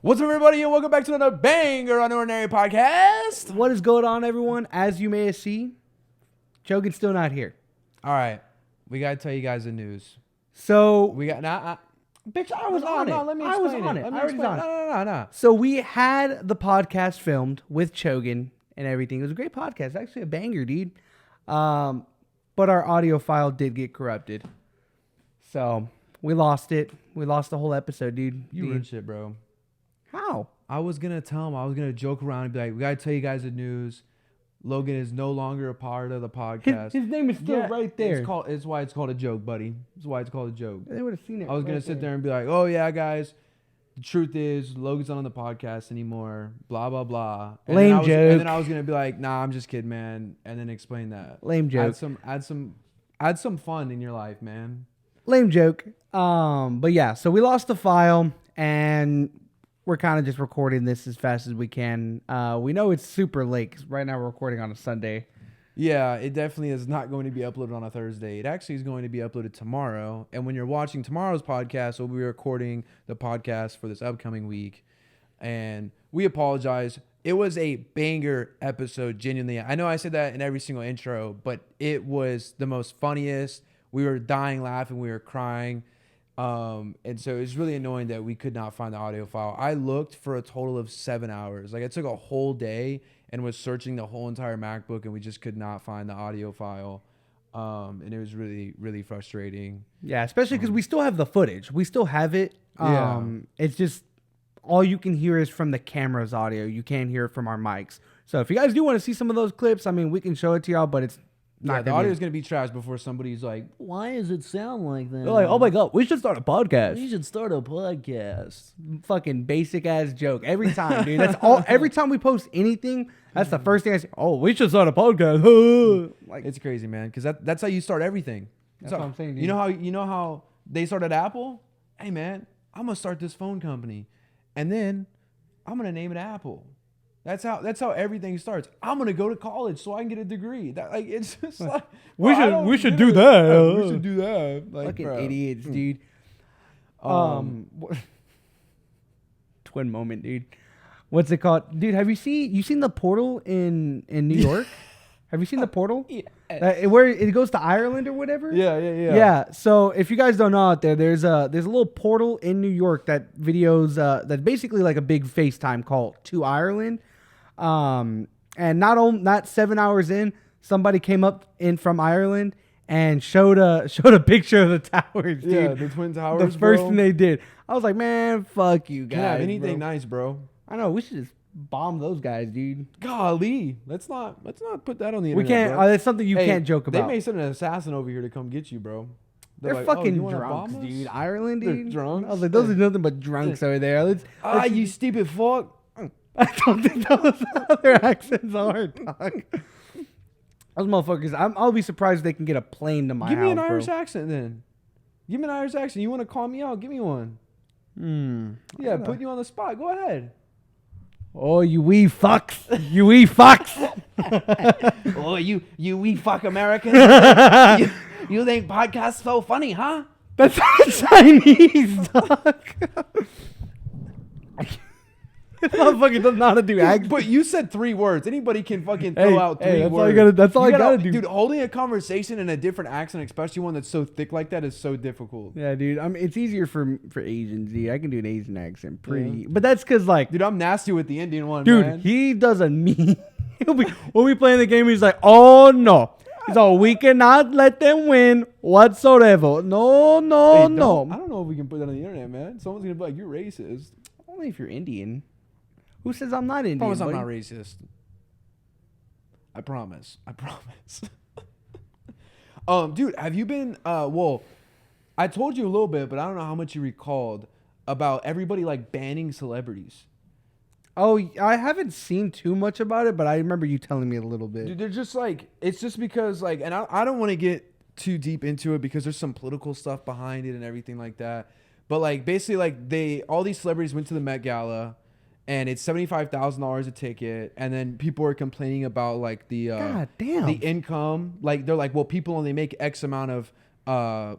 What's up, everybody, and welcome back to another banger Unordinary podcast. What is going on, everyone? As you may see, Chogan's still not here. All right, we gotta tell you guys the news. So We got bitch, I was on it. Let me I was explain on it. it. Let me I already was explain. on it. No. So we had the podcast filmed with Chogan and everything. It was a great podcast, actually a banger, dude. But our audio file did get corrupted, so we lost it. We lost the whole episode, dude. You ruined shit, bro. How? I was gonna tell him. I was gonna joke around and be like, "We gotta tell you guys the news. Logan is no longer a part of the podcast. His name is still right there. It's why it's called a joke, buddy. It's why it's called a joke. They would have seen it. I was gonna sit there and be like, "Oh yeah, guys. The truth is, Logan's not on the podcast anymore. Blah blah blah." And Lame joke. joke. And then I was gonna be like, "Nah, I'm just kidding, man." And then explain that. Lame joke. Add some fun in your life, man. Lame joke. But yeah, so we lost the file and we're kind of just recording this as fast as we can. We know it's super late 'cause right now we're recording on a Sunday. Yeah, it definitely is not going to be uploaded on a Thursday. It actually is going to be uploaded tomorrow. And when you're watching tomorrow's podcast, we'll be recording the podcast for this upcoming week. And we apologize. It was a banger episode, genuinely. I know I said that in every single intro, but it was the most funniest. We were dying laughing. We were crying. And so it's really annoying that we could not find the audio file. I looked for a total of 7 hours. Like, it took a whole day and was searching the whole entire MacBook, and we just could not find the audio file. And it was really, really frustrating. Yeah, especially because we still have the footage. We still have it. Yeah. It's just all you can hear is from the camera's audio. You can't hear it from our mics. So if you guys do want to see some of those clips, I mean, we can show it to y'all, but it's not The audio is going to be trash before somebody's like, Why does it sound like that? They're like, oh my God, we should start a podcast. We should start a podcast. Fucking basic ass joke every time, dude. That's all. Every time we post anything, that's the first thing I say. Oh, we should start a podcast. Like, it's crazy, man. Because that's how you start everything. That's what I'm saying, dude. You know how they started Apple? Hey, man, I'm going to start this phone company. And then I'm going to name it Apple. That's how everything starts. I'm gonna go to college so I can get a degree. That, like, it's just like we should do that. We should do that. Like, fucking bro. idiots, dude. Twin moment, dude. What's it called, dude? Have you seen the portal in New York? Have you seen the portal? Yeah. Where it goes to Ireland or whatever? Yeah. Yeah. So if you guys don't know out there, there's a little portal in New York that videos that's basically like a big FaceTime call to Ireland. And not 7 hours in, somebody came up in from Ireland and showed a picture of the towers, dude. Yeah, the Twin Towers. The first thing they did. I was like, man, fuck you guys. Can't have anything bro. nice, bro. I know, we should just bomb those guys, dude. Golly, let's not put that on the We internet. can't. Bro. That's something you can't joke about. They may send an assassin over here to come get you, bro. They're like, fucking you wanna drunks, bomb us? dude. Ireland, They're dude. drunks? I was like, those are nothing but drunks over there. Let's You stupid fuck. I don't think those other accents are, dog. Those motherfuckers, I'll be surprised if they can get a plane to my house, Give me an Irish bro. accent then. Give me an Irish accent. You want to call me out? Give me one. Yeah, put you on the spot. Go ahead. Oh, you wee fucks. You wee fucks. Oh, you wee fuck Americans. you think podcasts so funny, huh? That's Chinese, dog. This motherfucker doesn't know how to do accents. But you said 3 words. Anybody can fucking throw out 3 that's words. all you gotta. That's all I gotta do. Dude, holding a conversation in a different accent, especially one that's so thick like that, is so difficult. Yeah, dude. I mean, it's easier for Asians, dude. I can do an Asian accent pretty, but that's because like, Dude, I'm nasty with the Indian one, dude, man. he doesn't mean. When we playing the game, he's like, oh no. He's all, we cannot let them win whatsoever. No, Hey, no. I don't know if we can put that on the internet, man. Someone's gonna be like, "You're racist." Only if you're Indian. Who says I'm not Indian? I promise I'm buddy? not racist. I promise. Dude, have you been? Well, I told you a little bit, but I don't know how much you recalled about everybody like banning celebrities. Oh, I haven't seen too much about it, but I remember you telling me a little bit. Dude, they're just like, it's just because like, and I don't want to get too deep into it because there's some political stuff behind it and everything like that. But like, basically, like all these celebrities went to the Met Gala. And it's $75,000 a ticket, and then people are complaining about like the God damn. the income. Like they're like, well, people only make X amount of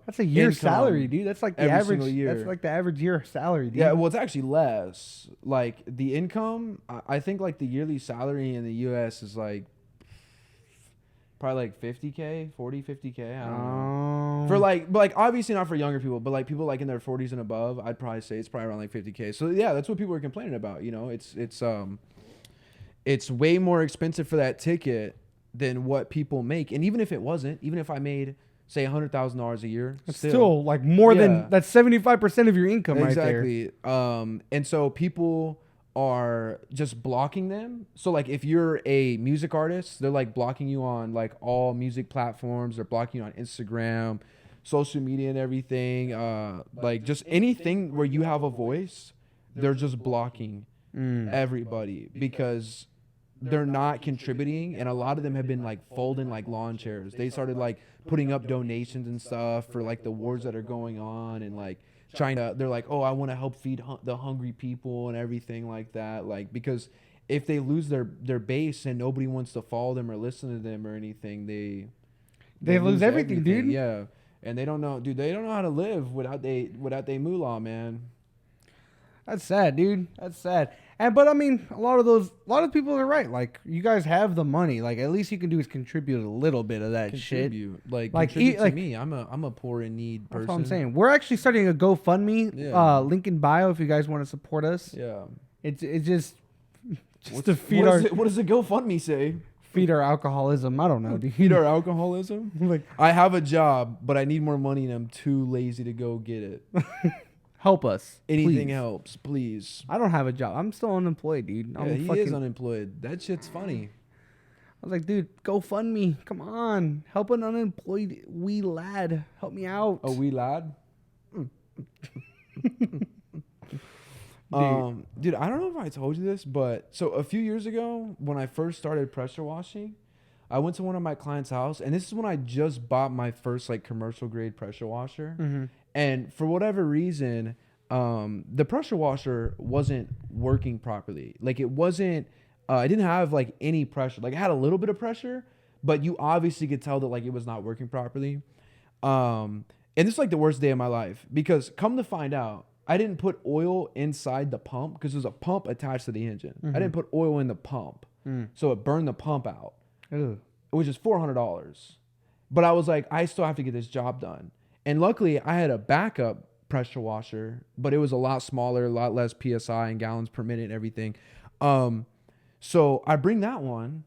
That's a year's income salary, dude. That's like the every average. single year. That's like the average year salary, dude. Yeah, well, it's actually less. Like the income, I think like the yearly salary in the U.S. is like probably like 50K, 40, 50K. I don't know. For like, but like obviously not for younger people, but like people like in their 40s and above, I'd probably say it's probably around like 50K. So yeah, that's what people are complaining about. You know, it's way more expensive for that ticket than what people make. And even if it wasn't, even if I made say $100,000 a year, it's still like more than that's 75% of your income right there. Exactly. And so people are just blocking them. So like if you're a music artist, they're like blocking you on like all music platforms. They're blocking you on Instagram, social media and everything. Like just anything where you have a voice, they're just blocking everybody because they're not contributing. And a lot of them have been like folding like lawn chairs. They started like putting up donations and stuff for like the wars that are going on and like they're like, oh, I want to help feed the hungry people and everything like that. Like, because if they lose their base and nobody wants to follow them or listen to them or anything, they lose everything, dude. Yeah. And they don't know, dude, they don't know how to live without they moolah, man. That's sad, dude. That's sad. But I mean, a lot of people are right. Like, you guys have the money. Like, at least you can do is contribute a little bit of that shit. Like contribute to me. I'm a poor in need person. That's what I'm saying. We're actually starting a GoFundMe. Link in bio if you guys want to support us. Yeah. It's just to feed what does the GoFundMe say? Feed our alcoholism. I don't know, dude. Feed our alcoholism? Like, I have a job, but I need more money and I'm too lazy to go get it. Help us. Anything please. helps, please. I don't have a job. I'm still unemployed, dude. Yeah, he is unemployed. That shit's funny. I was like, dude, GoFundMe. Come on. Help an unemployed wee lad. Help me out. A wee lad? Dude, I don't know if I told you this, but so a few years ago when I first started pressure washing, I went to one of my clients' house, and this is when I just bought my first like commercial grade pressure washer. Mm-hmm. And for whatever reason, the pressure washer wasn't working properly. Like it wasn't, it didn't have like any pressure. Like it had a little bit of pressure, but you obviously could tell that like it was not working properly. And this is like the worst day of my life because come to find out, I didn't put oil inside the pump because there's a pump attached to the engine. Mm-hmm. I didn't put oil in the pump. So it burned the pump out, which is $400. But I was like, I still have to get this job done. And luckily, I had a backup pressure washer, but it was a lot smaller, a lot less PSI and gallons per minute and everything. So I bring that one,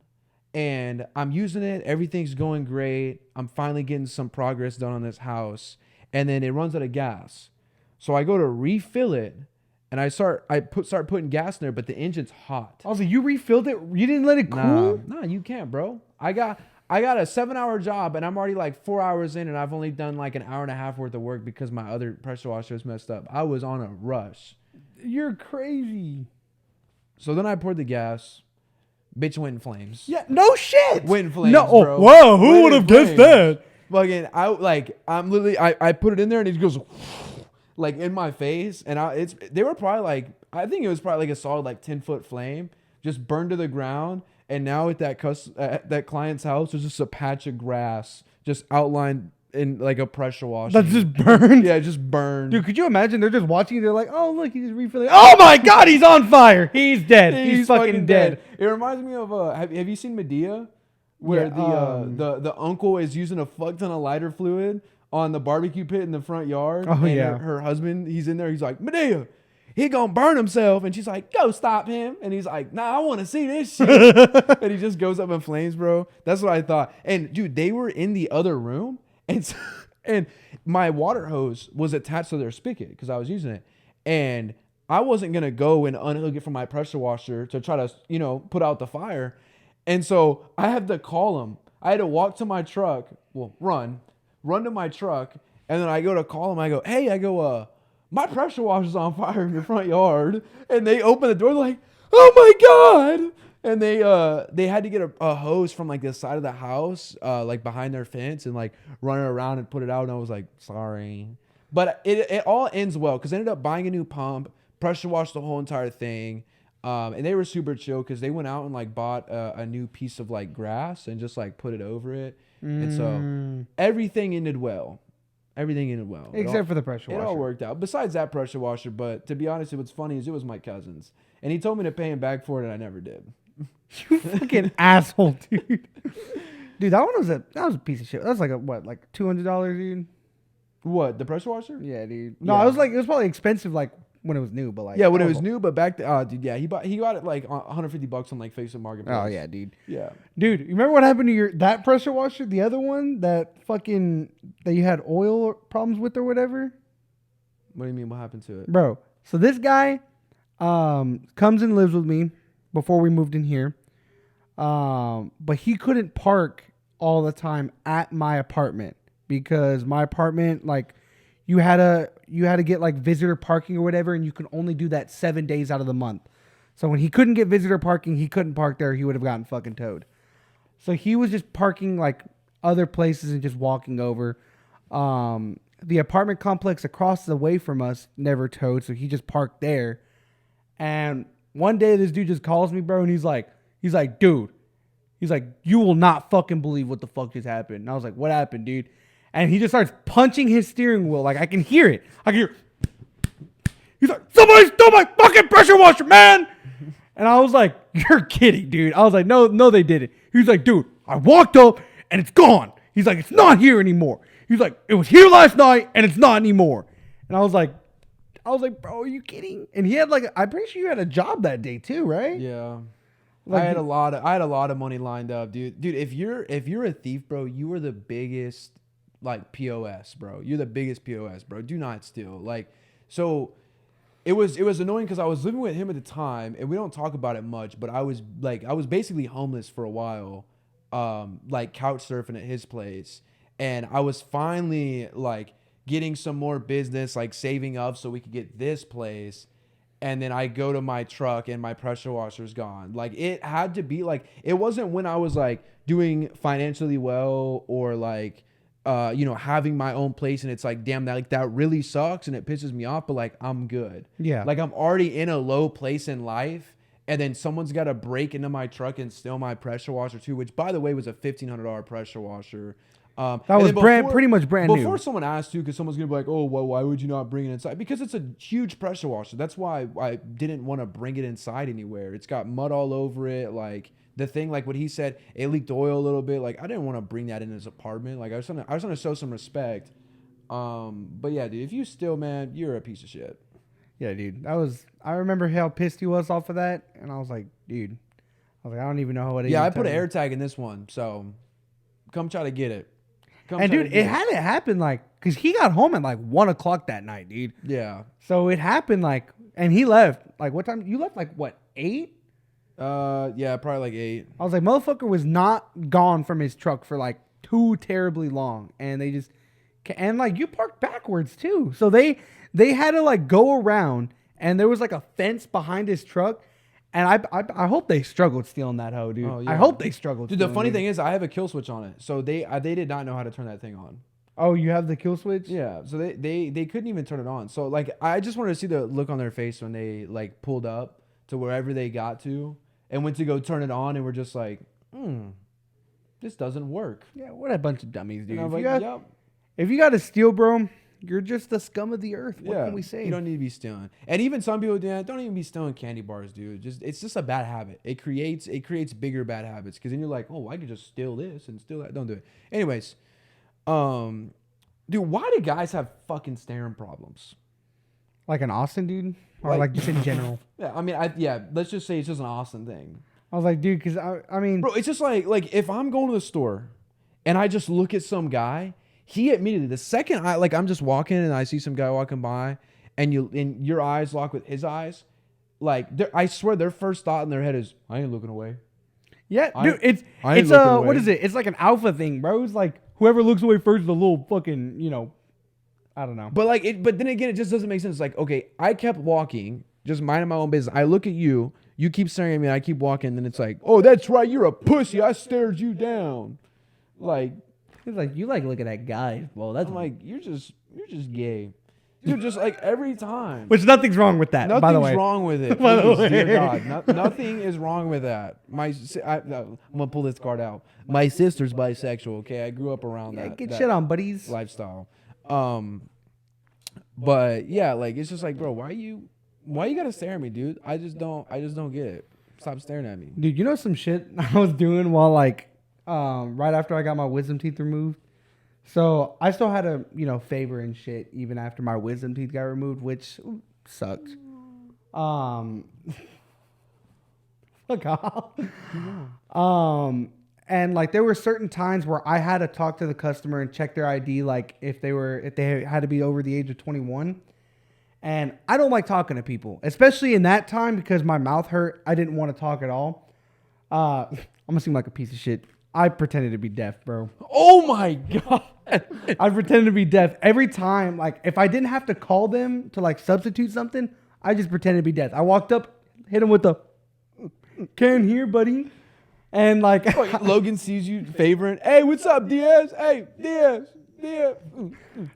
and I'm using it. Everything's going great. I'm finally getting some progress done on this house. And then it runs out of gas. So I go to refill it, and I start putting gas in there, but the engine's hot. Also, you refilled it? You didn't let it cool? Nah, you can't, bro. I got a 7-hour job and I'm already like 4 hours in and I've only done like an hour and a half worth of work because my other pressure washer was messed up. I was on a rush. You're crazy. So then I poured the gas. Bitch went in flames. Yeah, no shit. Went in flames, no, bro. Whoa, who would have guessed that? Fucking, I'm literally, I put it in there and it goes like in my face. And they were probably like, I think it was probably like a solid like 10-foot flame, just burned to the ground. And now at that client's house, there's just a patch of grass just outlined in like a pressure washer. That's just burned? Yeah, just burned. Dude, could you imagine? They're just watching. They're like, oh, look, he's refilling. Oh, my God, he's on fire. He's dead. He's fucking dead. It reminds me of, have you seen Medea? Where the uncle is using a fuck ton of lighter fluid on the barbecue pit in the front yard. Oh, and yeah. Her husband, he's in there. He's like, Medea, he gonna burn himself. And she's like, go stop him. And he's like, nah, I want to see this shit. And he just goes up in flames, bro. That's what I thought. And dude, they were in the other room. And my water hose was attached to their spigot because I was using it. And I wasn't going to go and unhook it from my pressure washer to try to, put out the fire. And so I had to call them. I had to walk to my truck. Well, run to my truck. And then I go to call them. I go, hey, my pressure washer's on fire in your front yard. And they open the door like, oh my God. And they had to get a hose from like the side of the house, like behind their fence and like run it around and put it out. And I was like, sorry. But it all ends well because I ended up buying a new pump, pressure washed the whole entire thing. And they were super chill because they went out and like bought a new piece of like grass and just like put it over it. And so everything ended well. Everything ended well. Except for the pressure It washer. all worked out. Besides that pressure washer, but to be honest, what's funny is it was my cousin's. And he told me to pay him back for it, and I never did. You fucking asshole, dude. Dude, that was a piece of shit. That was like like $200, dude. What, the pressure washer? Yeah, dude. No, Yeah. it was probably expensive like when it was new, but like Yeah, when it was new, but back to, dude, yeah, he got it like $150 on like Facebook Marketplace. Oh yeah, dude. Yeah. Dude, you remember what happened to that pressure washer? The other one that you had oil problems with or whatever? What do you mean? What happened to it? Bro, so this guy comes and lives with me before we moved in here. But he couldn't park all the time at my apartment because my apartment, like, you had to get like visitor parking or whatever, and you can only do that 7 days out of the month. So when he couldn't get visitor parking, he couldn't park there. He would have gotten fucking towed. So he was just parking like other places and just walking over. The apartment complex across the way from us never towed, so he just parked there. And one day this dude just calls me, bro, and he's like, dude, he's like, you will not fucking believe what the fuck just happened. And I was like, what happened, dude? And he just starts punching his steering wheel. Like, I can hear it. He's like, somebody stole my fucking pressure washer, man. And I was like, you're kidding, dude. I was like, no, they didn't. He was like, dude, I walked up and it's gone. He's like, it's not here anymore. He's like, it was here last night and it's not anymore. And I was like, bro, are you kidding? And he had like, I'm pretty sure you had a job that day too, right? Yeah. Like, I had a lot of money lined up, dude. Dude, if you're a thief, bro, you are the biggest like POS, bro. You're the biggest POS, bro. Do not steal. Like, so it was annoying because I was living with him at the time, and we don't talk about it much, but I was basically homeless for a while, like couch surfing at his place, and I was finally like getting some more business, like saving up so we could get this place. And then I go to my truck and my pressure washer's gone. Like, it had to be like, it wasn't when I was like doing financially well or like, having my own place and it's like, damn, that really sucks and it pisses me off, but like, I'm good. Yeah. Like, I'm already in a low place in life, and then someone's got to break into my truck and steal my pressure washer too, which by the way was a $1,500 pressure washer. That was pretty much brand new. Before someone asks you, because someone's going to be like, oh, well, why would you not bring it inside? Because it's a huge pressure washer. That's why I didn't want to bring it inside anywhere. It's got mud all over it. Like, the thing, like what he said, it leaked oil a little bit. Like, I didn't want to bring that in his apartment. Like, I was trying to show some respect. But yeah, dude, if you steal, man, you're a piece of shit. Yeah, dude. I remember how pissed he was off of that. And I was like, dude, I don't even know what it is. Yeah, I put an air tag in this one. So come try to get it. And dude, it had to happen like, because he got home at like 1 o'clock that night, dude. Yeah. So it happened like, and he left like, what time? You left like what, 8? Yeah, probably like 8. I was like, motherfucker was not gone from his truck for like too terribly long. And they just, and like you parked backwards too. So they had to like go around, and there was like a fence behind his truck. And I hope they struggled stealing that hoe, dude. Oh, yeah. I hope they struggled. Dude, the funny thing is I have a kill switch on it. So they did not know how to turn that thing on. Oh, you have the kill switch? Yeah. So they couldn't even turn it on. So like, I just wanted to see the look on their face when they like pulled up to wherever they got to and went to go turn it on, and we're just like, this doesn't work. Yeah, what a bunch of dummies, dude. And I'm like, yep. If you got to steal, bro, you're just the scum of the earth. What can we say? You don't need to be stealing. And even some people don't even be stealing candy bars, dude. It's just a bad habit. It creates bigger bad habits, because then you're like, oh, I could just steal this and steal that. Don't do it. Anyways, dude, why do guys have fucking staring problems? Like an Austin, dude? Or like just in general? Yeah, I mean, let's just say it's just an Austin thing. I was like, dude, because I mean... Bro, it's just like if I'm going to the store and I just look at some guy, he immediately, the second I'm just walking and I see some guy walking by, and your eyes lock with his eyes, like I swear their first thought in their head is, I ain't looking away. Yeah, dude, it's what is it? It's like an alpha thing, bro. It's like whoever looks away first is a little fucking, I don't know. But then again, it just doesn't make sense. It's like, okay, I kept walking, just minding my own business. I look at you, you keep staring at me, and I keep walking, and then it's like, oh, that's right, you're a pussy. I stared you down. Like, it's like, you like looking at guys. Well, that's I'm like, you're just gay. You're just like every time. Which nothing's wrong with that, by the way. Nothing's wrong with it. By the Please, way. dear God, nothing is wrong with that. I'm gonna pull this card out. My sister's bisexual. Okay, I grew up around that. Get that shit on, buddies. lifestyle. But yeah, like it's just like, bro, why you gotta stare at me, dude? I just don't get it. Stop staring at me. Dude, you know some shit I was doing while like right after I got my wisdom teeth removed. So I still had a favor and shit even after my wisdom teeth got removed, which sucked. Fuck off. And like there were certain times where I had to talk to the customer and check their ID, like if they had to be over the age of 21. And I don't like talking to people, especially in that time because my mouth hurt. I didn't want to talk at all. I'm gonna seem like a piece of shit. I pretended to be deaf, bro. Oh my god. I pretended to be deaf every time. Like if I didn't have to call them to like substitute something, I just pretended to be deaf. I walked up, hit him with the "Can't hear, buddy," and like Logan sees you favoring. Hey, what's up, Diaz? Hey, Diaz.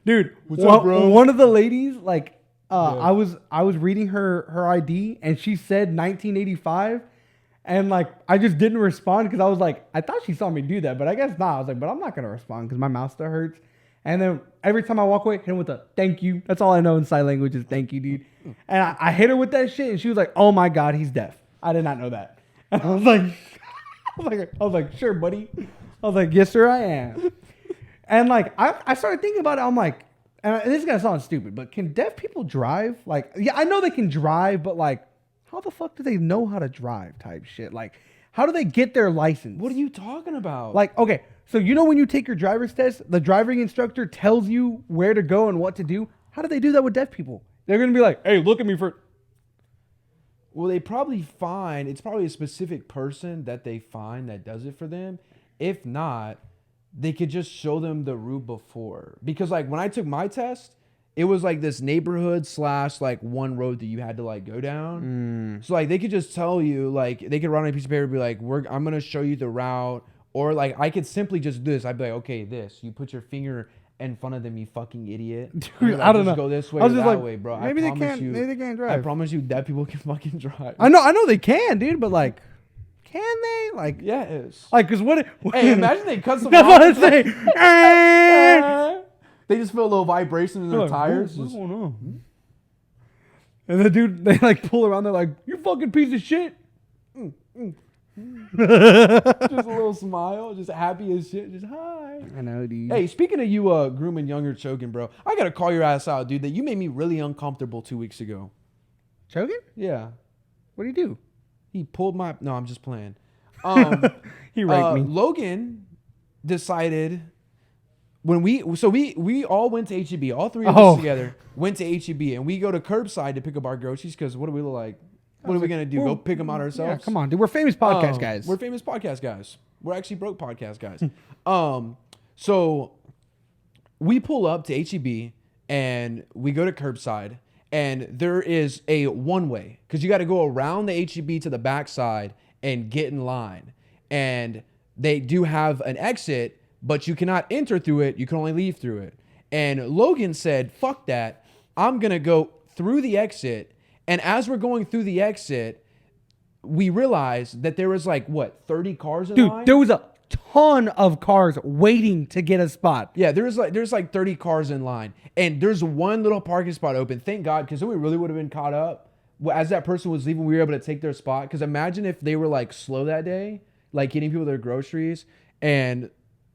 Dude, What's up, bro? One of the ladies, like, I was reading her ID and she said 1985, and like I just didn't respond because I was like, I thought she saw me do that, but I guess not. I was like, but I'm not gonna respond because my mouth still hurts. And then every time I walk away, hit him with a "thank you." That's all I know in sign language is "thank you, dude." And I hit her with that shit, and she was like, "Oh my god, he's deaf." I did not know that. And I was like, I was like, "Sure, buddy." I was like, "Yes, sir, I am." And like I started thinking about it. I'm like, and this is gonna sound stupid, but can deaf people drive? Like, yeah, I know they can drive, but like, how the fuck do they know how to drive? Type shit. Like, how do they get their license? What are you talking about? Like, okay, so you know when you take your driver's test, the driving instructor tells you where to go and what to do. How do they do that with deaf people? They're gonna be like, "Hey, look at me for." Well, they probably find it's probably a specific person that they find that does it for them. If not, they could just show them the route before. Because like when I took my test, it was like this neighborhood / like one road that you had to like go down. So like they could just tell you, like they could write on a piece of paper and be like, I'm gonna show you the route. Or like I could simply just do this. I'd be like, okay, this. You put your finger in front of them, you fucking idiot. Dude, like, I don't know. Go this way I was or just that like, way, bro. maybe I they promise can't. you, Maybe they can't drive. I promise you, deaf people can fucking drive. I know they can, dude. But like, can they? Like, Yes. like, cause what? Hey, imagine they cut some That's off. what I say. They just feel a little vibration in their Like, tires. What's Just- going on? And the dude, they like pull around. They're like, "You fucking piece of shit." just a little smile, just happy as shit. Just hi. I know, dude. Hey, speaking of you grooming younger choking, bro, I gotta call your ass out, dude. That you made me really uncomfortable 2 weeks ago. choking? Yeah, What do you do? he pulled my. No, I'm just playing. He raped me. Logan decided when we all went to HEB, all three of Oh. us together went to HEB, and we go to curbside to pick up our groceries because what do we look like? What are we gonna do? Go pick them out ourselves? Yeah, come on, dude. We're famous podcast guys. We're famous podcast guys. We're actually broke podcast guys. So we pull up to HEB and we go to curbside, and there is a one way because you got to go around the HEB to the backside and get in line. And they do have an exit, but you cannot enter through it. You can only leave through it. And Logan said, "Fuck that. I'm gonna go through the exit." And as we're going through the exit, we realized that there was like, 30 cars in Dude, line? there was a ton of cars waiting to get a spot. Yeah, there's like 30 cars in line. And there's one little parking spot open. Thank God, because then we really would have been caught up. As that person was leaving, we were able to take their spot. Because imagine if they were like slow that day, like getting people their groceries, and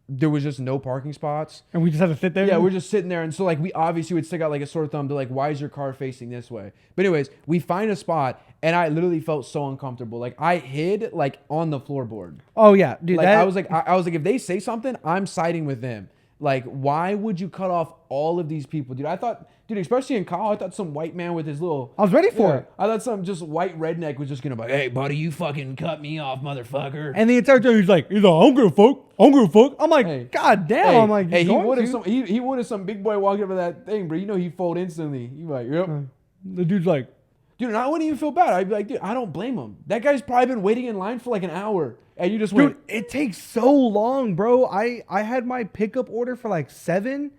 there was just no parking spots. And we just had to sit there? Yeah, we're just sitting there. And so like we obviously would stick out like a sore thumb to like, why is your car facing this way? But anyways, we find a spot and I literally felt so uncomfortable. Like I hid like on the floorboard. Oh, yeah. Dude, Like I was like, if they say something, I'm siding with them. Like, why would you cut off all of these people, dude? I thought, dude, especially in college, I thought some white man with his little. I was ready for it. I thought some just white redneck was just gonna be like, "Hey, buddy, you fucking cut me off, motherfucker." And the entire time he's like, I don't give a fuck. I don't give a fuck. I'm like, Hey. God damn. Hey, I'm like, hey, he would he would have some big boy walking up to that thing, bro. You know he'd fold instantly. He'd be like, "Yep." The dude's like, Dude, and I wouldn't even feel bad. I'd be like, dude, I don't blame him. That guy's probably been waiting in line for like an hour, and you just dude, went. it takes so long, bro. I had my pickup order for like 7,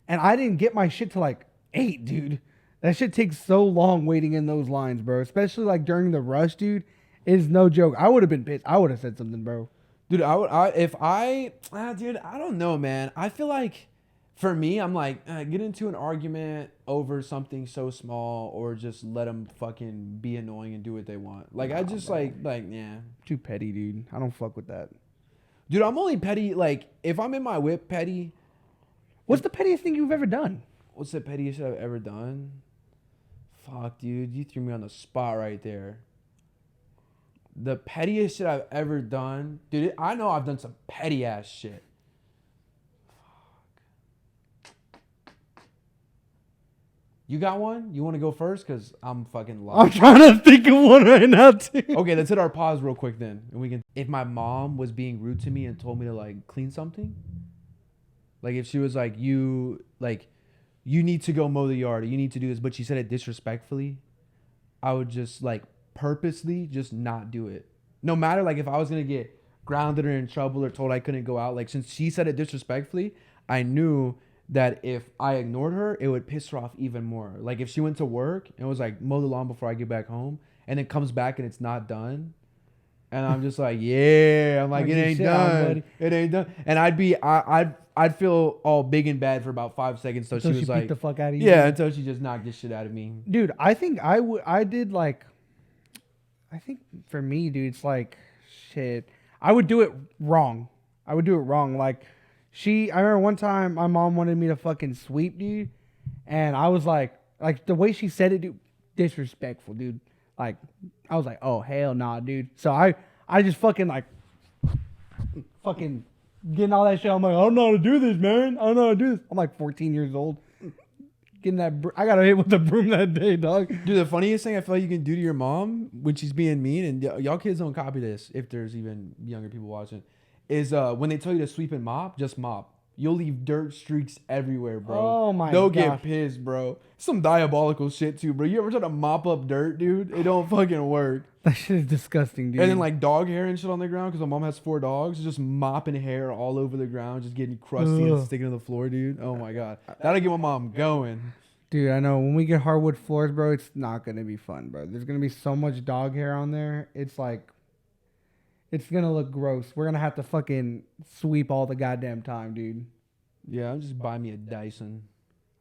and I didn't get my shit till like 8, dude. That shit takes so long waiting in those lines, bro. Especially like during the rush, dude. It's no joke. I would have been pissed. I would have said something, bro. Dude, dude, I don't know, man. I feel like For me, I'm like, get into an argument over something so small, or just let them fucking be annoying and do what they want. Like, I just bro. yeah. Too petty, dude. I don't fuck with that. Dude, I'm only petty, like, if I'm in my whip petty. What's the pettiest thing you've ever done? What's the pettiest I've ever done? Fuck, dude, you threw me on the spot right there. The pettiest shit I've ever done, dude. I know I've done some petty ass shit. Fuck. You got one? You want to go first? Cause I'm fucking I'm lost. trying to think of one right now, too. Okay, let's hit our pause real quick then, and we can. If my mom was being rude to me and told me to like clean something, like if she was like you need to go mow the yard, or you need to do this, but she said it disrespectfully, I would just like purposely just not do it. No matter like if I was gonna get grounded or in trouble or told I couldn't go out, like since she said it disrespectfully, I knew that if I ignored her, it would piss her off even more. Like if she went to work and was like mow the lawn before I get back home, and then comes back and it's not done, and I'm just like, yeah, I'm like, it ain't done, it ain't done, and I'd feel all big and bad for about 5 seconds. So Until she was beat like, the fuck out of you. yeah, until she just knocked this shit out of me. Dude, I think I did like, I think for me, dude, it's like, shit. I would do it wrong. Like, I remember one time my mom wanted me to fucking sweep, dude. And I was like the way she said it, dude, disrespectful, dude. Like, I was like, oh, hell nah, dude. So I just fucking getting all that shit. I'm like, I don't know how to do this, man. I don't know how to do this. I'm like 14 years old. Getting that, I got hit with the broom that day, dog. Dude, the funniest thing I feel like you can do to your mom when she's being mean, and y'all kids don't copy this if there's even younger people watching, is when they tell you to sweep and mop, just mop. You'll leave dirt streaks everywhere, bro. Oh my They'll gosh. get pissed, bro. Some diabolical shit too, bro. You ever try to mop up dirt, dude? It don't fucking work. That shit is disgusting, dude. And then like dog hair and shit on the ground, because my mom has 4 dogs, just mopping hair all over the ground, just getting crusty and sticking to the floor, dude. Oh my god, that'll get my mom going. Dude, I know when we get hardwood floors, bro, it's not gonna be fun, bro. There's gonna be so much dog hair on there. It's like, it's gonna look gross. We're gonna have to fucking sweep all the goddamn time, dude. Yeah, I'm just buy me a Dyson.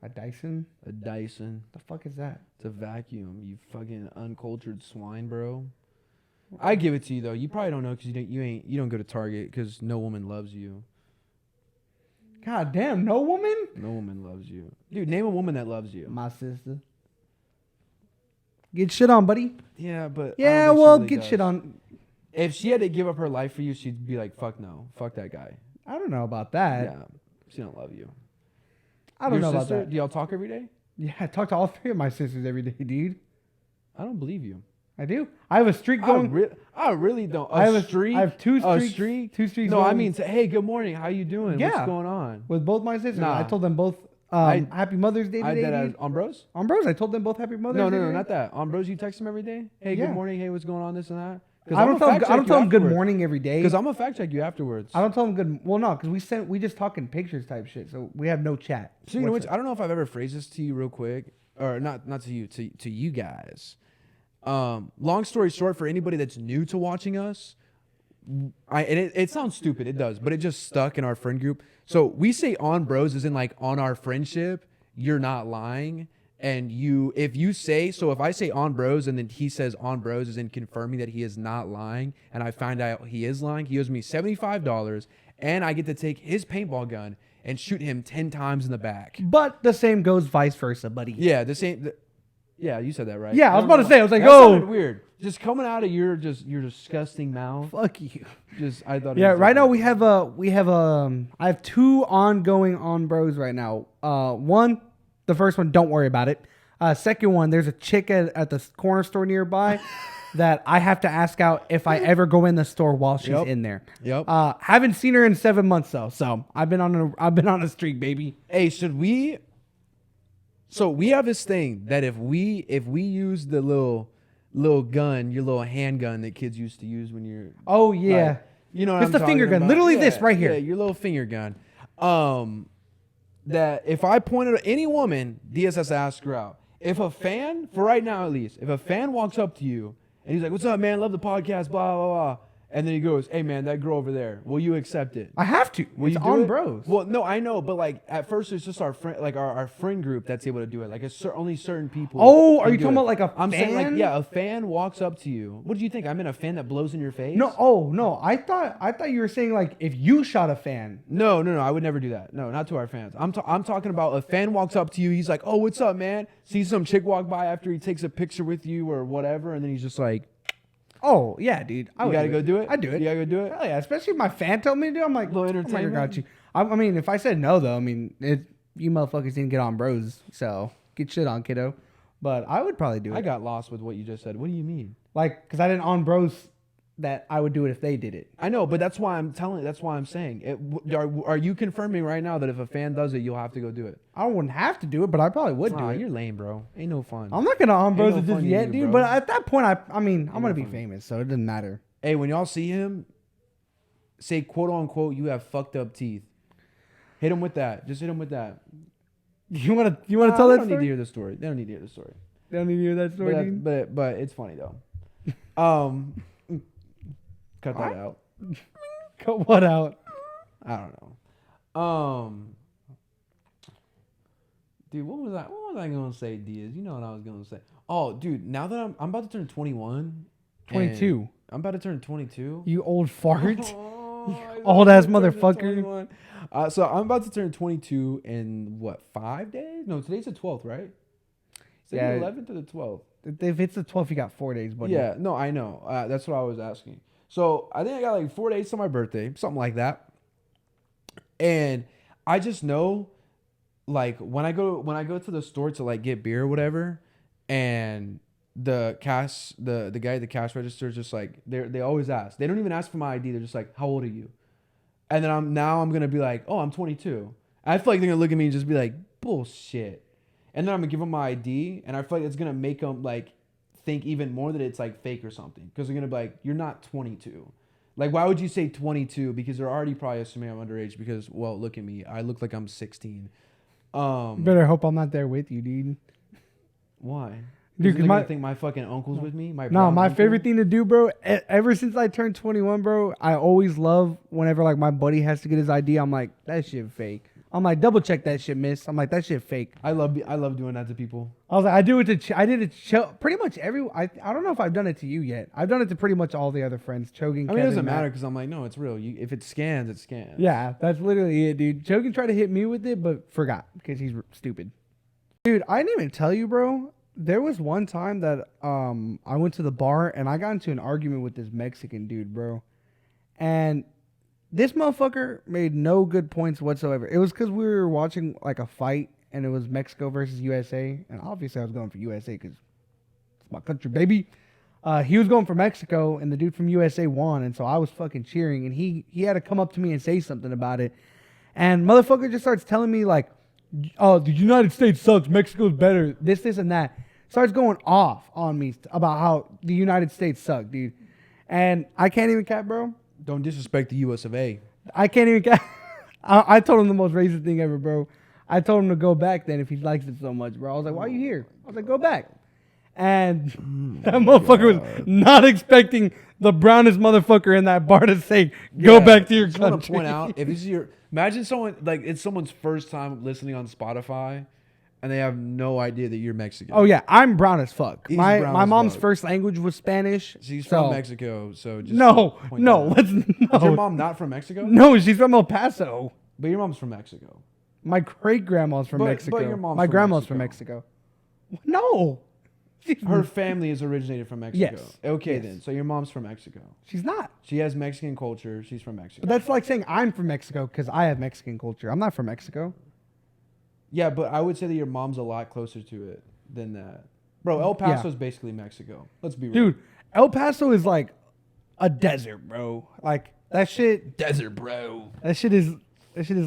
A Dyson? A Dyson. The fuck is that? It's a vacuum. You fucking uncultured swine, bro. I give it to you though. You probably don't know because you don't go to Target because no woman loves you. God damn, no woman? No woman loves you, dude. Name a woman that loves you. My sister. Get shit on, buddy. Yeah, but Yeah, I don't think she well, really get does. shit on. If she had to give up her life for you, she'd be like, "Fuck no, fuck that guy." I don't know about that. Yeah, she don't love you. I don't Your know sister, about that. do y'all talk every day? Yeah, I talk to all 3 of my sisters every day, dude. I don't believe you. I do. I have a streak going. I really don't. I have a streak. I have 2 A streaks. streak. 2 streaks. No, I going mean, say, hey, good morning. How you doing? Yeah. What's going on? with both my sisters. Nah. I told them both I- Happy Mother's Day I today. did as dude. on bros. On bros, I told them both Happy Mother's No, Day. no, no, today. not that. On bros, you text them every day. Hey, Yeah. good morning. Hey, what's going on? This and that. 'Cause I I'ma don't tell them. fact I don't check tell you them good afterwards. morning every day. Because I'm gonna fact check you afterwards. I don't tell them good. Well, no, because we just talking pictures type shit, so we have no chat. Speaking of which, I don't know if I've ever phrased this to you real quick, or not to you, to you guys. Long story short, for anybody that's new to watching us, it sounds stupid, it does, but it just stuck in our friend group. So we say on bros as in like on our friendship, you're not lying. And if I say on bros and then he says on bros as in confirming that he is not lying, and I find out he is lying, he owes me $75, and I get to take his paintball gun and shoot him 10 times in the back. But the same goes vice versa, buddy. Yeah, the same. Yeah, you said that right. Yeah, I was about to say. I was like, that oh, sounded weird. Just coming out of your disgusting mouth. fuck you. Just I thought. Yeah, it was right now different. we have I have 2 ongoing on bros right now. One, the first one, don't worry about it. Second one, there's a chick at the corner store nearby that I have to ask out if I ever go in the store while she's Yep. in there. Yep. Haven't seen her in 7 months though, so I've been on a streak, baby. Hey, should we? So we have this thing that if we use the little gun, your little handgun that kids used to use when you're Oh yeah, like, you know what it's I'm the finger talking gun, about? literally Yeah, this right here. Yeah, your little finger gun. That if I pointed at any woman, DS has to ask her out. If a fan, for right now at least, if a fan walks up to you and he's like, "What's up, man? Love the podcast, blah blah blah," And then he goes, "Hey man, that girl over there, will you accept it?" I have to. Will It's you do on it? bros. Well, no, I know, but like at first it's just our friend, like our friend group that's able to do it. Like only certain people. Oh, are can you do talking it. about like a I'm saying like fan? yeah, a fan walks up to you. What do you think? I'm in a fan that blows in your face? No, oh no. I thought you were saying like if you shot a fan. No, I would never do that. No, not to our fans. I'm talking about a fan walks up to you. He's like, "Oh, what's up, man?" Sees some chick walk by after he takes a picture with you or whatever, and then he's just like, Oh yeah, dude. "You gotta go do it." I do it. You gotta go do it. Hell yeah, especially if my fan told me to do. I'm like, Little I'm like, I entertainment. got you. I mean, if I said no though, I mean, you motherfuckers didn't get on bros, so get shit on, kiddo. But I would probably do it. I got lost with what you just said. What do you mean? Like, cause I didn't on bros that I would do it if they did it. I know, but that's why I'm telling. That's why I'm saying. Are you confirming right now that if a fan does it, you'll have to go do it? I wouldn't have to do it, but I probably would do Nah, it. you're lame, bro. Ain't no fun. I'm not gonna on bros no it just fun to yet, you, dude. bro. But at that point, I mean, I'm gonna no be fun. famous, so it doesn't matter. Hey, when y'all see him, say quote unquote, "You have fucked up teeth." Hit him with that. Just hit him with that. You wanna tell They that don't need to story? hear the story. They don't need to hear the story. They don't need to hear that story, But, dude. but it's funny though. Cut that out. Cut what out? I don't know. Dude, what was I gonna say, Diaz? You know what I was gonna say. Oh, dude, now that I'm about to turn 21. 22. and I'm about to turn 22. You old fart. Oh, Old ass I'm about to turn motherfucker. 21. So I'm about to turn 22 in what, 5 days? No, today's the 12th, right? Is it Yeah. the 11th or the 12th? If it's the 12th, you got 4 days, buddy. Yeah, no, I know. That's what I was asking. So I think I got like 4 days to my birthday, something like that. And I just know, like when I go to the store to like get beer or whatever, and the guy at the cash register is just like they always ask. They don't even ask for my ID. They're just like, "How old are you?" And then I'm gonna be like, "Oh, I'm 22." I feel like they're gonna look at me and just be like, "Bullshit." And then I'm gonna give them my ID, and I feel like it's gonna make them like think even more that it's like fake or something, because they're gonna be like, "You're not 22." Like, why would you say 22? Because they're already probably assuming I'm underage. Because, well, look at me, I look like I'm 16. Better hope I'm not there with you, dude. Why? Dude, Dude, cause I think my fucking uncle's with me. My No, brown my uncle? favorite thing to do, bro, ever since I turned 21, bro, I always love whenever like my buddy has to get his ID. I'm like, that shit fake. I'm like, double check that shit, miss. I'm like, that shit fake. I love doing that to people. I was like, I do it to, I did it to pretty much I don't know if I've done it to you yet. I've done it to pretty much all the other friends. Chogan, I mean, Kevin, it doesn't Matt. matter because I'm like, no, it's real. If it scans, it scans. Yeah, that's literally it, dude. Chogan tried to hit me with it, but forgot because he's stupid. Dude, I didn't even tell you, bro. There was one time that I went to the bar and I got into an argument with this Mexican dude, bro. And this motherfucker made no good points whatsoever. It was because we were watching like a fight and it was Mexico versus USA. And obviously I was going for USA because it's my country, baby. He was going for Mexico and the dude from USA won. And so I was fucking cheering and he had to come up to me and say something about it. And motherfucker just starts telling me like, oh, the United States sucks. Mexico's better. This, and that. Starts going off on me about how the United States suck, dude. And I can't even cap, bro. Don't disrespect the U.S. of A. I can't even cap. I told him the most racist thing ever, bro. I told him to go back then if he likes it so much, bro. I was like, why are you here? I was like, go back. And that motherfucker was not expecting the brownest motherfucker in that bar to say, go back to your I just want to country. point out, if this is your, imagine someone like it's someone's first time listening on Spotify, and they have no idea that you're Mexican. Oh yeah, I'm brown as fuck. He's My brown my as mom's fuck. first language was Spanish. She's so- from Mexico, so just No, point no, that out. let's Is your no. mom not from Mexico? No, she's from El Paso. But your mom's from Mexico. My great grandma's from But Mexico. your mom's My from grandma's Mexico. from Mexico. No, Her family is originated from Mexico. Yes. Okay Yes. then. So your mom's from Mexico. she's not. She has Mexican culture. She's from Mexico. But that's like saying I'm from Mexico because I have Mexican culture. I'm not from Mexico. Yeah, but I would say that your mom's a lot closer to it than that. Bro, El Paso is basically Mexico. Let's be real. Dude, El Paso is like a desert, bro. Like that shit. Desert, bro. That shit is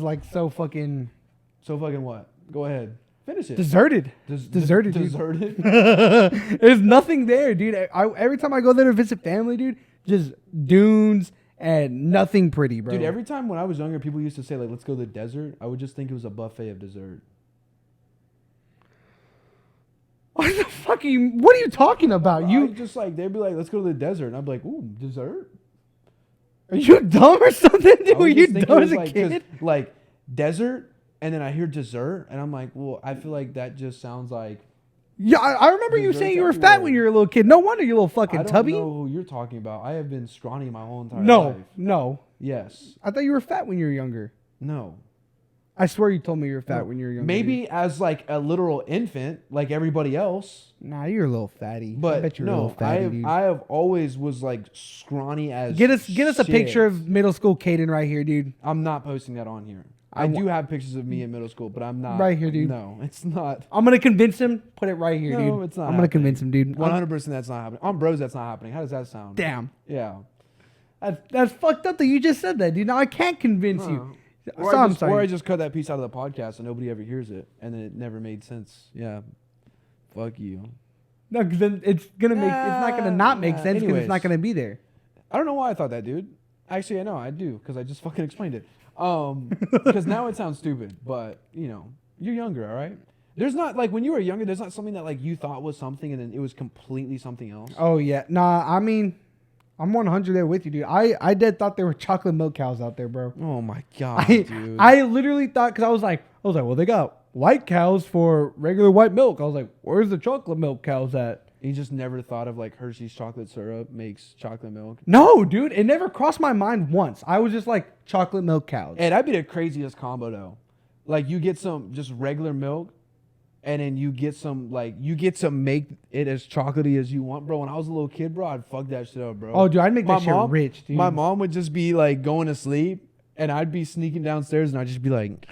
like so fucking So fucking what? Go ahead. Finish it. deserted. Deserted, dude. Deserted? There's nothing there, dude. Every time I go there to visit family, dude, just dunes and nothing pretty, bro. Dude, every time when I was younger, people used to say, like, let's go to the desert. I would just think it was a buffet of dessert. What the fuck are you? What are you talking about? I You just like, they'd be like, let's go to the desert. And I'd be like, ooh, dessert? Are you dumb or something, dude? I Were was you just thinking dumb it as was a like, 'cause, kid? like desert, and then I hear dessert, and I'm like, well, I feel like that just sounds like Yeah, I remember you desserts saying you were fat everywhere. when you were a little kid. No wonder you little I fucking don't tubby. know who you're talking about. I have been scrawny my whole entire No, life. no. Yes. I thought you were fat when you were younger. No. I swear you told me you were fat No. when you were younger. Maybe as like a literal infant, like everybody else. Dude. Nah, you're a little fatty. But I bet you're a no, little fatty, dude. I have always was like scrawny as Get us a shit. picture of middle school Caden right here, dude. I'm not posting that on here. I I wa- do have pictures of me in middle school, but I'm not Right here, dude. No, it's not. I'm gonna convince him. Put it right here, No, dude. it's not I'm gonna convince him, dude. 100% that's not happening. On bros, that's not happening. How does that sound? Damn. Yeah. That's fucked up that you just said that, dude. Now I can't convince you. Or, So I I'm just, sorry. or I just cut that piece out of the podcast and nobody ever hears it, and then it never made sense. Yeah. Fuck you. No, because then it's gonna make. It's not gonna not make sense because it's not Anyways. gonna be there. I don't know why I thought that, dude. Actually, I know I do because I just fucking explained it. Because now it sounds stupid, but you know, you're younger, all right. There's not like when you were younger. There's not something that like you thought was something and then it was completely something else. Oh yeah, nah. I mean, I'm 100 there with you, dude. I did thought there were chocolate milk cows out there, bro. Oh my god, I dude. I literally thought because I was like, well, they got white cows for regular white milk. I was like, where's the chocolate milk cows at? You just never thought of like Hershey's chocolate syrup makes chocolate milk. No, dude, it never crossed my mind once. I was just like chocolate milk cows. And that'd be the craziest combo though. Like you get some just regular milk, and then you get to make it as chocolatey as you want, bro. When I was a little kid, bro, I'd fuck that shit up, bro. Oh, dude, I'd make My that shit mom- rich, dude. My mom would just be like going to sleep, and I'd be sneaking downstairs, and I'd just be like,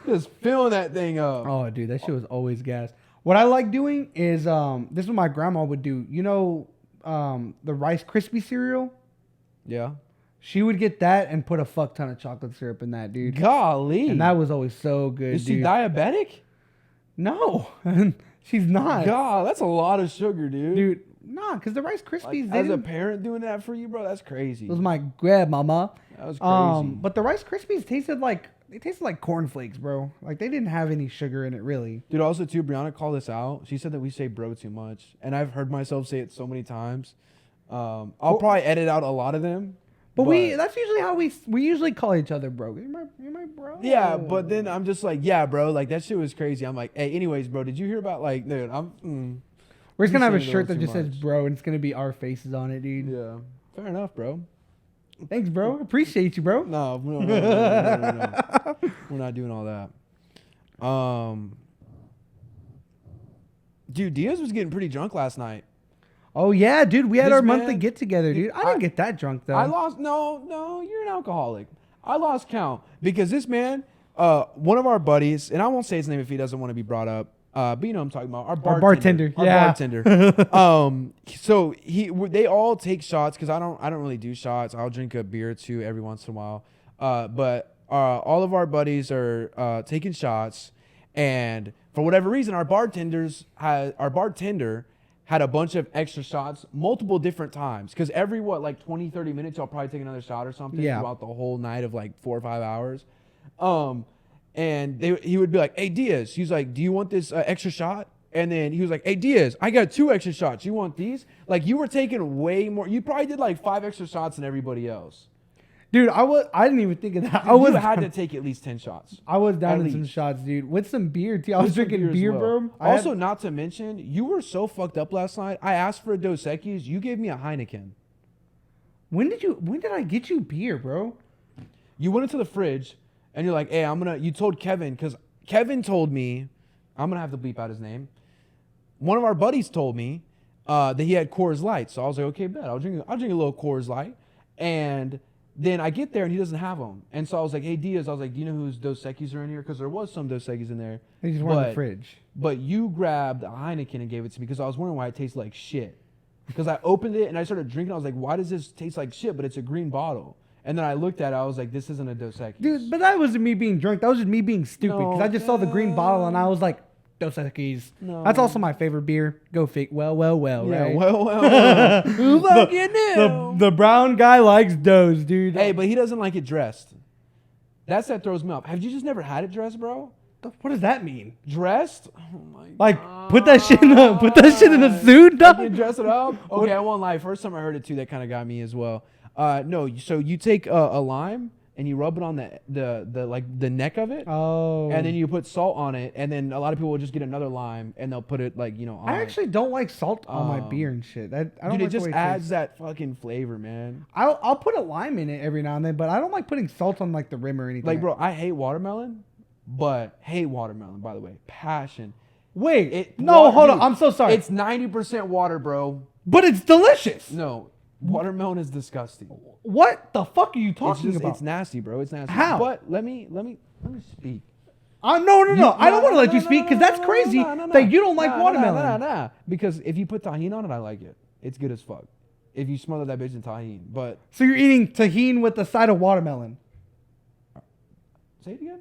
just filling that thing up. Oh, dude, that shit was always gas. What I like doing is this is what my grandma would do. You know, the Rice Krispie cereal. Yeah. She would get that and put a fuck ton of chocolate syrup in that, dude. Golly. And that was always so good, Is she dude. diabetic? No, she's not. God, that's a lot of sugar, dude. Dude, nah, because the Rice Like, Krispies, as a parent doing that for you, bro, that's crazy. it was my grandmama. That was crazy. But the Rice Krispies tasted like cornflakes, bro. Like they didn't have any sugar in it, really. Dude, also too, Brianna called us out. She said that we say bro too much, and I've heard myself say it so many times. I'll probably edit out a lot of them. But that's usually how we usually call each other, bro. You're my bro. Yeah, but then I'm just like, yeah, bro, like that shit was crazy. I'm like, hey, anyways, bro, did you hear about like, dude, We're just gonna have a saying it shirt a that little just too says much. bro, and it's gonna be our faces on it, dude. Yeah, fair enough, bro. Thanks, bro. Appreciate you, bro. No, we're not doing all that. Dude, Diaz was getting pretty drunk last night. Oh yeah, dude. We had This our monthly man- get together, dude. I didn't get that drunk though. I lost. No, you're an alcoholic. I lost count because this man, one of our buddies, and I won't say his name if he doesn't want to be brought up. But you know what I'm talking about. Our bartender. bartender, yeah. Bartender. So they all take shots because I don't really do shots. I'll drink a beer or two every once in a while. But all of our buddies are taking shots, and for whatever reason, our bartender had a bunch of extra shots multiple different times because every 20 30 minutes y'all probably take another shot or something throughout the whole night of like 4 or 5 hours. And he would be like, hey Diaz, he's like, do you want this extra shot? And then he was like, hey Diaz, I got 2 extra shots, you want these? Like you were taking way more. You probably did like 5 extra shots than everybody else. Dude, I didn't even think of that. You had to take at least 10 shots. I was down At in some least. shots, dude, with some beer too. I was With some drinking as beer, well. bro. Also, not to mention, you were so fucked up last night. I asked for a Dos Equis. You gave me a Heineken. when did I get you beer, bro? You went into the fridge and you're like, hey, you told Kevin, because Kevin told me, I'm going to have to bleep out his name. One of our buddies told me that he had Coors Light. So I was like, okay, bet. I'll drink a little Coors Light. And then I get there and he doesn't have them. And so I was like, hey, Diaz, I was like, do you know whose Dos Equis are in here? Because there was some Dos Equis in there. They just weren't in the fridge. But you grabbed a Heineken and gave it to me because I was wondering why it tasted like shit. Because I opened it and I started drinking. I was like, why does this taste like shit? But it's a green bottle. And then I looked at it. I was like, this isn't a Dos Equis. Dude, but that wasn't me being drunk. That was just me being stupid because No, I just saw the green bottle and I was like, Dos Equis. No. That's also my favorite beer. Go fake. Well, Yeah, right? well. Who fucking knew? The brown guy likes Dos, dude. Hey, but he doesn't like it dressed. That throws me off. Have you just never had it dressed, bro? What does that mean? Dressed? Oh my Like, God. put that shit in a suit, Like you dog? dress it up? Okay, I won't lie. First time I heard it too, that kind of got me as well. No, so you take a lime and you rub it on the neck of it. Oh. And then you put salt on it, and then a lot of people will just get another lime and they'll put it like on I it. actually don't like salt on my beer and shit. I don't Dude, like it the just way adds tastes. that fucking flavor, man. I'll put a lime in it every now and then, but I don't like putting salt on like the rim or anything. Like, bro, I hate watermelon, by the way. Passion. Wait, no, hold on. Dude, I'm so sorry. It's 90% water, bro. But it's delicious. No, watermelon is disgusting. What the fuck are you It's talking just, about? it's nasty, bro. It's nasty. How? But let me speak. No. I don't want to let you speak because that's crazy that you don't like watermelon. Nah. Because if you put tahini on it, I like it. It's good as fuck. If you smother that bitch in tahini. But So you're eating tahini with the side of watermelon. say it again.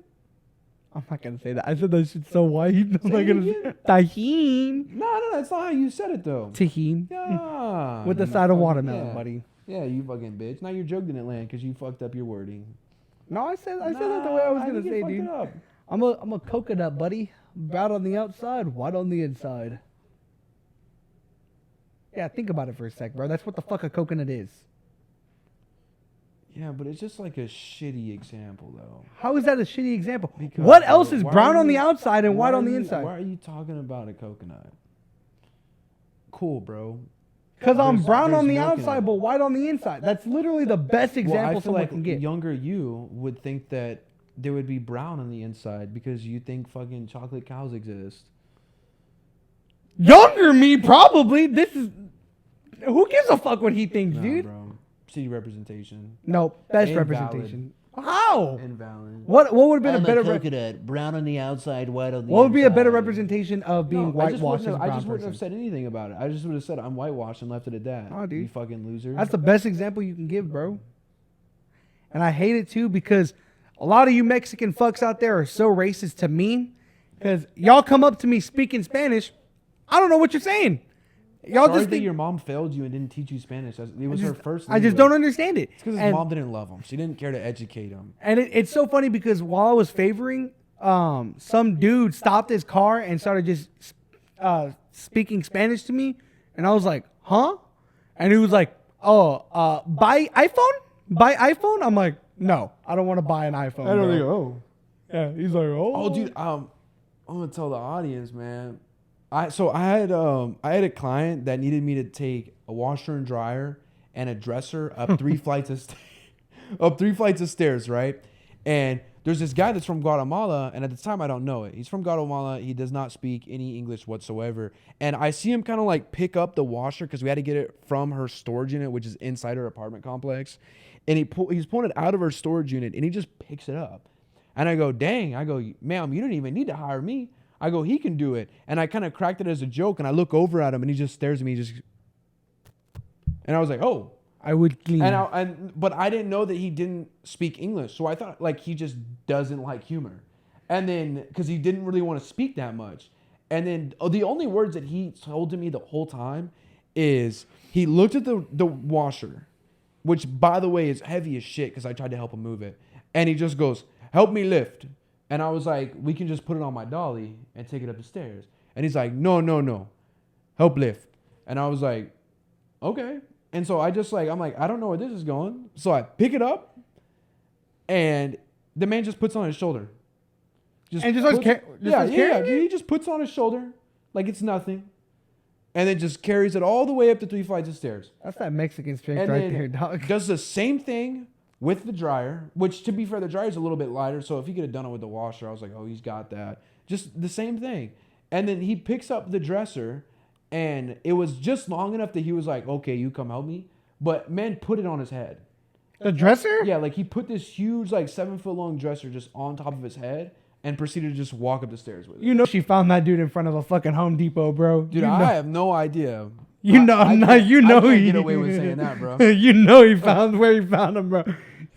I'm not gonna say that. I said that shit's so white. I'm not Say it gonna again. tahini. No, that's not how you said it though. Tahini Yeah. with the you side of fucking- watermelon, yeah. buddy. Yeah, you fucking bitch. Now your joke didn't land because you fucked up your wording. No, I said that the way I was gonna think you say, fucked dude. it up. I'm a coconut, buddy. Brown on the outside, white on the inside. Yeah, think about it for a sec, bro. That's what the fuck a coconut is. Yeah, but it's just like a shitty example though. How is that a shitty example? Because, What else is why brown are on the you- outside and white why on are the you- inside? Why are you talking about a coconut? Cool, bro. Because I'm There's- brown on there's the milk in outside it. but white on the inside. That's literally the best Well, example I feel someone like can get. younger you would think that there would be brown on the inside because you think fucking chocolate cows exist. Younger me, probably. This is. Who gives a fuck what he thinks, Nah, dude? bro. City representation. No, best Invalid. representation. How? Invalid. What would have been I'm a better? coconut, brown on the outside, white on the What would be a better inside. representation of being No, I just whitewashed as a wouldn't have- brown I just wouldn't person? have said anything about it. I just would have said I'm whitewashed and left it at that. Oh, dude. You fucking loser. That's the best example you can give, bro. And I hate it too because a lot of you Mexican fucks out there are so racist to me because y'all come up to me speaking Spanish. I don't know what you're saying. Y'all Sorry just that think your mom failed you and didn't teach you Spanish. It was her first. I just don't understand it. It's because his And- mom didn't love him. She didn't care to educate him. And it's so funny because while I was favoring, some dude stopped his car and started just speaking Spanish to me, and I was like, "Huh?" And he was like, "Oh, buy iPhone? Buy iPhone?" I'm like, "No, I don't want to buy an iPhone." bro." oh. Yeah, he's like, "Oh, Oh, dude. I'm gonna tell the audience, man. I had a client that needed me to take a washer and dryer and a dresser up three flights of stairs, right? And there's this guy that's from Guatemala, and at the time I don't know it. He's from Guatemala. He does not speak any English whatsoever. And I see him kind of like pick up the washer because we had to get it from her storage unit, which is inside her apartment complex. And he's pulling it out of her storage unit, and he just picks it up. And I go, dang. I go, ma'am, you don't even need to hire me. I go, he can do it. And I kind of cracked it as a joke, and I look over at him, and he just stares at me, and I was like, oh. I would clean." But I didn't know that he didn't speak English, so I thought like he just doesn't like humor. And then because he didn't really want to speak that much, and then the only words that he told to me the whole time is he looked at the washer, which by the way is heavy as shit because I tried to help him move it, and he just goes, "Help me lift." And I was like, "We can just put it on my dolly and take it up the stairs." And he's like, "No, help lift." And I was like, "Okay." And so I'm like, I don't know where this is going. So I pick it up, and the man just puts it on his shoulder. And just starts carrying it? He just puts it on his shoulder like it's nothing, and then just carries it all the way up the 3 flights of stairs. That's that Mexican strength And right then there, dog. does the same thing with the dryer, which to be fair, the dryer's a little bit lighter. So if he could have done it with the washer, I was like, oh, he's got that. Just the same thing. And then he picks up the dresser, and it was just long enough that he was like, okay, you come help me. But man put it on his head. The dresser? Yeah, like he put this huge, like 7 foot long dresser just on top of his head and proceeded to just walk up the stairs with it. You know she found that dude in front of a fucking Home Depot, bro. Dude, you know, I have no idea. you know, I nah, can't- you know I can't he get away with saying that, bro. You know he found where he found him, bro.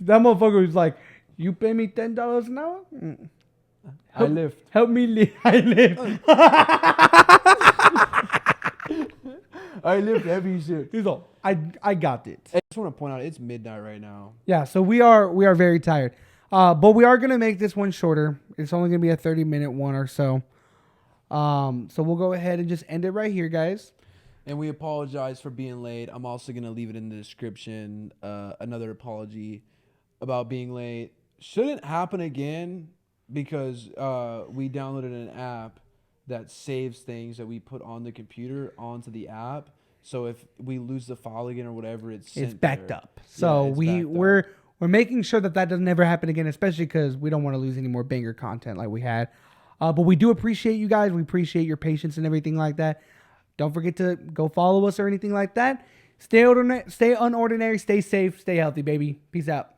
That motherfucker was like, "You pay me $10 an hour? I lift. Help me live. I live." I lift heavy shit. He's all, I got it. I just want to point out it's midnight right now. Yeah, so we are very tired. But we are gonna make this one shorter. It's only gonna be a 30-minute one or so. So we'll go ahead and just end it right here, guys. And we apologize for being late. I'm also going to leave it in the description. Another apology about being late. Shouldn't happen again because we downloaded an app that saves things that we put on the computer onto the app. So if we lose the file again or whatever, it's backed there. up. So Yeah, it's backed up. we're making sure that doesn't ever happen again, especially because we don't want to lose any more banger content like we had. But we do appreciate you guys. We appreciate your patience and everything like that. Don't forget to go follow us or anything like that. Stay unordinary, stay safe, stay healthy, baby. Peace out.